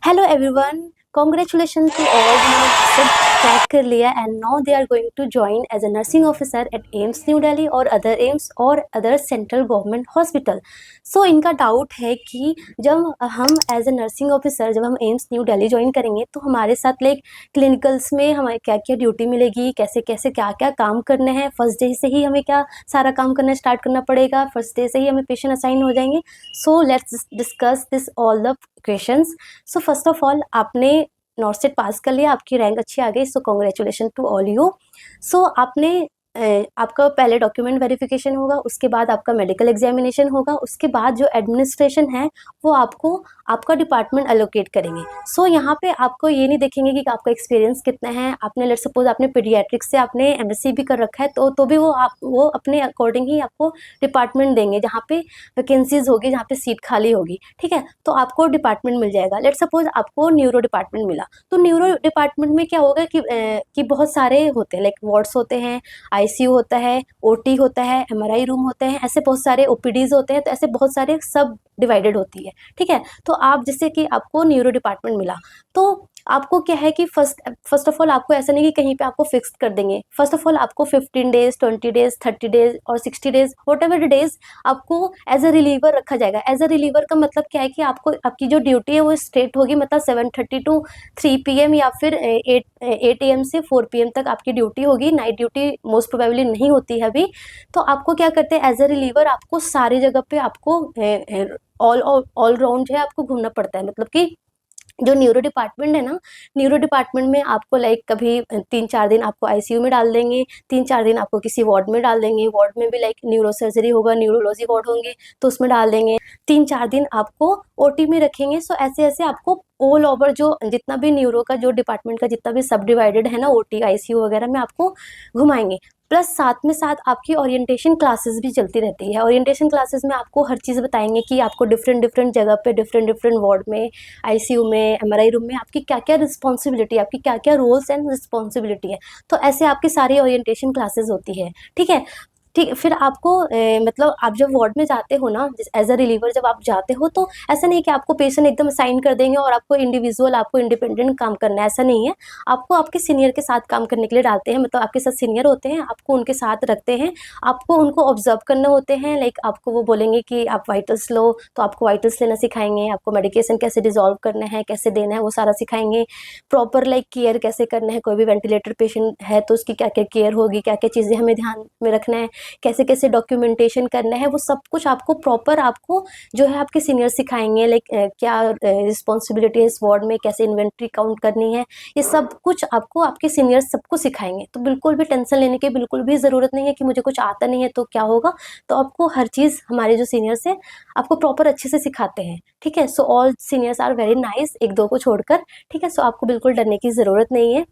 Hello everyone, congratulations to all who have crack कर लिया and now they are going to join as a nursing officer at AIMS New Delhi और other AIMS और other central government hospital. So इनका doubt है कि जब हम as a nursing officer जब हम एम्स न्यू दिल्ली ज्वाइन करेंगे तो हमारे साथ लाइक क्लिनिकल्स में हमें क्या क्या ड्यूटी मिलेगी, कैसे कैसे क्या क्या काम करने हैं, फर्स्ट डे से ही हमें क्या सारा काम करना स्टार्ट करना पड़ेगा, फर्स्ट डे से ही हमें पेशेंट असाइन हो जाएंगे. So let's discuss this all the questions. So first of all आपने नॉर्थ सेट पास कर लिया, आपकी रैंक अच्छी आ गई, so congratulation to all you. So आपने आपका पहले डॉक्यूमेंट वेरिफिकेशन होगा, उसके बाद आपका मेडिकल एग्जामिनेशन होगा, उसके बाद जो एडमिनिस्ट्रेशन है वो आपको आपका डिपार्टमेंट अलोकेट करेंगे. सो यहाँ पे आपको ये नहीं देखेंगे कि आपका एक्सपीरियंस कितना है. आपने लेट सपोज आपने पीडियाट्रिक्स से आपने एमएससी भी कर रखा है तो भी वो अपने अकॉर्डिंग ही आपको डिपार्टमेंट देंगे जहाँ पे वैकेंसीज होगी, जहाँ पे सीट खाली होगी. ठीक है, तो आपको डिपार्टमेंट मिल जाएगा. लेट सपोज आपको न्यूरो डिपार्टमेंट मिला, तो न्यूरो डिपार्टमेंट में क्या होगा कि बहुत सारे होते हैं, लाइक वार्ड्स होते हैं, आईसीयू होता है, ओटी होता है, एमआरआई रूम होते हैं, ऐसे बहुत सारे ओपीडीज होते हैं, तो ऐसे बहुत सारे सब डिवाइडेड होती है. ठीक है, तो आप जैसे कि आपको न्यूरो डिपार्टमेंट मिला तो आपको क्या है कि फर्स्ट ऑफ ऑल आपको ऐसा नहीं कि कहीं पे आपको फिक्स कर देंगे. फर्स्ट ऑफ ऑल आपको 15 डेज, 20 डेज, 30 डेज और 60 डेज वट एवर डेज आपको एज अ रिलीवर रखा जाएगा. एज अ रिलीवर का मतलब क्या है कि आपको आपकी जो ड्यूटी है वो स्ट्रेट होगी, मतलब 7:30 टू 3 PM या फिर 8 AM से 4 PM तक आपकी ड्यूटी होगी. नाइट ड्यूटी मोस्ट प्रोबेबली नहीं होती है अभी. तो आपको क्या करते हैं एज अ रिलीवर, आपको सारी जगह पे आपको ऑल राउंड जो है आपको घूमना पड़ता है. मतलब कि जो न्यूरो डिपार्टमेंट है ना, न्यूरो डिपार्टमेंट में आपको लाइक कभी 3-4 दिन आपको आईसीयू में डाल देंगे, 3-4 दिन आपको किसी वार्ड में डाल देंगे. वार्ड में भी लाइक न्यूरो सर्जरी होगा, न्यूरोलॉजी वार्ड होंगे तो उसमें डाल देंगे. 3-4 दिन आपको ओटी में रखेंगे. सो ऐसे ऐसे आपको ऑल ओवर जो जितना भी न्यूरो का जो डिपार्टमेंट का जितना भी सब डिवाइडेड है ना, ओटी आईसीयू वगैरह में आपको घुमाएंगे. प्लस साथ में साथ आपकी ओरिएंटेशन क्लासेस भी चलती रहती है. ओरिएंटेशन क्लासेस में आपको हर चीज़ बताएंगे कि आपको डिफरेंट डिफरेंट जगह पे डिफरेंट डिफरेंट वार्ड में, आईसीयू में, एमआरआई रूम में आपकी क्या क्या रिस्पॉन्सिबिलिटी, आपकी क्या क्या रोल्स एंड रिस्पॉन्सिबिलिटी है. तो ऐसे आपकी सारी ओरिएंटेशन क्लासेस होती है. ठीक है, ठीक. फिर आपको मतलब आप जब वार्ड में जाते हो ना, एज अ रिलीवर जब आप जाते हो तो ऐसा नहीं है कि आपको पेशेंट एकदम साइन कर देंगे और आपको इंडिविजुअल आपको इंडिपेंडेंट काम करना है, ऐसा नहीं है. आपको आपके सीनियर के साथ काम करने के लिए डालते हैं, मतलब आपके साथ सीनियर होते हैं, आपको उनके साथ रखते हैं, आपको उनको ऑब्जर्व करने होते हैं. लाइक आपको वो बोलेंगे कि आप वाइटल्स लो तो आपको वाइटल्स लेना सिखाएंगे, आपको मेडिकेशन कैसे डिजॉल्व करना है, कैसे देना है, वो सारा सिखाएंगे. प्रॉपर लाइक केयर कैसे करना है, कोई भी वेंटिलेटर पेशेंट है तो उसकी क्या क्या केयर होगी, क्या क्या चीज़ें हमें ध्यान में रखना है, कैसे कैसे डॉक्यूमेंटेशन करना है, वो सब कुछ आपको प्रॉपर आपको जो है आपके सीनियर सिखाएंगे. लाइक क्या रिस्पॉन्सिबिलिटी है इस वार्ड में, कैसे इन्वेंट्री काउंट करनी है, ये सब कुछ आपको आपके सीनियर सबको सिखाएंगे. तो बिल्कुल भी टेंशन लेने की बिल्कुल भी ज़रूरत नहीं है कि मुझे कुछ आता नहीं है तो क्या होगा. तो आपको हर चीज़ हमारे जो सीनियर्स हैं आपको प्रॉपर अच्छे से सिखाते हैं. ठीक है, so all seniors are very nice, एक दो को छोड़कर. ठीक है, सो आपको बिल्कुल डरने की ज़रूरत नहीं है.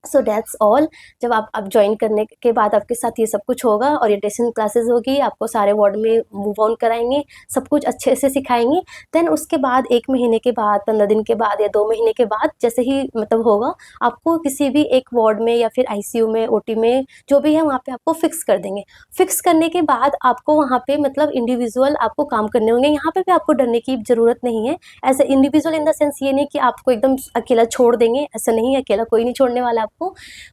So that's all. जब आप ज्वाइन करने के बाद आपके साथ ये सब कुछ होगा, ओरिएंटेशन क्लासेस होगी, आपको सारे वार्ड में मूव ऑन कराएंगे, सब कुछ अच्छे से सिखाएंगे. देन उसके बाद 1 महीने के बाद, 15 दिन के बाद या 2 महीने के बाद जैसे ही मतलब होगा, आपको किसी भी एक वार्ड में या फिर आईसीयू में, ओटी में, जो भी है वहाँ पे आपको फिक्स कर देंगे. फिक्स करने के बाद आपको वहाँ पे मतलब इंडिविजुअल आपको काम करने होंगे. यहाँ पे भी आपको डरने की ज़रूरत नहीं है. As a individual in the sense ये नहीं कि आपको एकदम अकेला छोड़ देंगे, ऐसा नहीं है. अकेला कोई नहीं छोड़ने वाला आपको.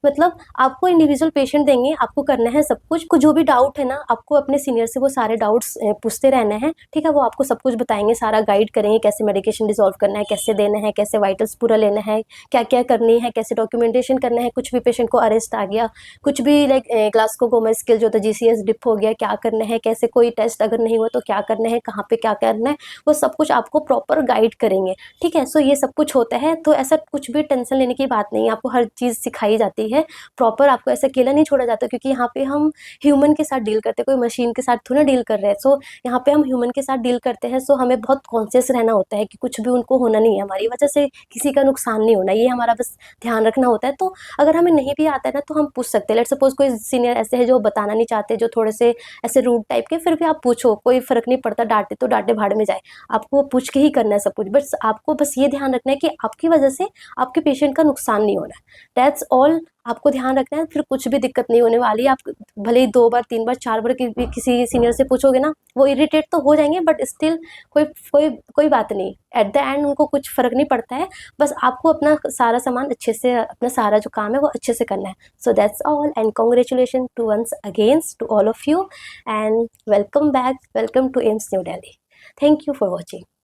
मतलब आपको इंडिविजुअल पेशेंट देंगे, आपको करना है सब कुछ. जो भी डाउट है ना, आपको अपने सीनियर से वो सारे डाउट्स पूछते रहना है. ठीक है, वो आपको सब कुछ बताएंगे, सारा गाइड करेंगे, कैसे मेडिकेशन डिसॉल्व करना है, कैसे देना है, कैसे वाइटल्स पूरा लेना है, क्या क्या करनी है, कैसे डॉक्यूमेंटेशन करना है. कुछ भी पेशेंट को अरेस्ट आ गया, कुछ भी लाइक ग्लास्कोकोमा स्केल जो होता है, जीसीएस डिप हो गया, क्या करना है, कैसे कोई टेस्ट अगर नहीं हुआ तो क्या करना है, कहाँ पे क्या करना है, वो सब कुछ आपको प्रॉपर गाइड करेंगे. ठीक है, सो ये सब कुछ होता है. तो ऐसा कुछ भी टेंशन लेने की बात नहीं है, आपको हर चीज़ सिखाई जाती है प्रॉपर. आपको ऐसे अकेला नहीं छोड़ा जाता, क्योंकि यहाँ पे हम ह्यूमन के साथ डील करते हैं, कोई मशीन के साथ थोड़ा डील कर रहे हैं. सो यहाँ पे हम ह्यूमन के साथ डील करते हैं. सो हमें बहुत कॉन्शियस रहना होता है कि कुछ भी उनको होना नहीं है, हमारी वजह से किसी का नुकसान नहीं होना, ये हमारा बस ध्यान रखना होता है. तो अगर हमें नहीं भी आता है ना तो हम पूछ सकते हैं. लेट सपोज कोई सीनियर ऐसे है जो बताना नहीं चाहते, जो थोड़े से ऐसे रूड टाइप के, फिर भी आप पूछो, कोई फर्क नहीं पड़ता. डांटे तो डांटे भाड़ में जाए, आपको पूछ के ही करना है सब कुछ. बस आपको बस ये ध्यान रखना है कि आपकी वजह से आपके पेशेंट का नुकसान नहीं होना है. That's that's all. आपको ध्यान रखना है, फिर कुछ भी दिक्कत नहीं होने वाली है। आप भले ही 2 बार 3 बार 4 बार किसी सीनियर से पूछोगे ना, वो इरिटेट तो हो जाएंगे, बट स्टिल कोई कोई कोई बात नहीं, एट द एंड उनको कुछ फ़र्क नहीं पड़ता है। बस आपको अपना सारा सामान अच्छे से, अपना सारा जो काम है वो अच्छे से करना है। So that's all and congratulation to once agains to all of you and welcome back, welcome to AIIMS New Delhi. Thank you for watching.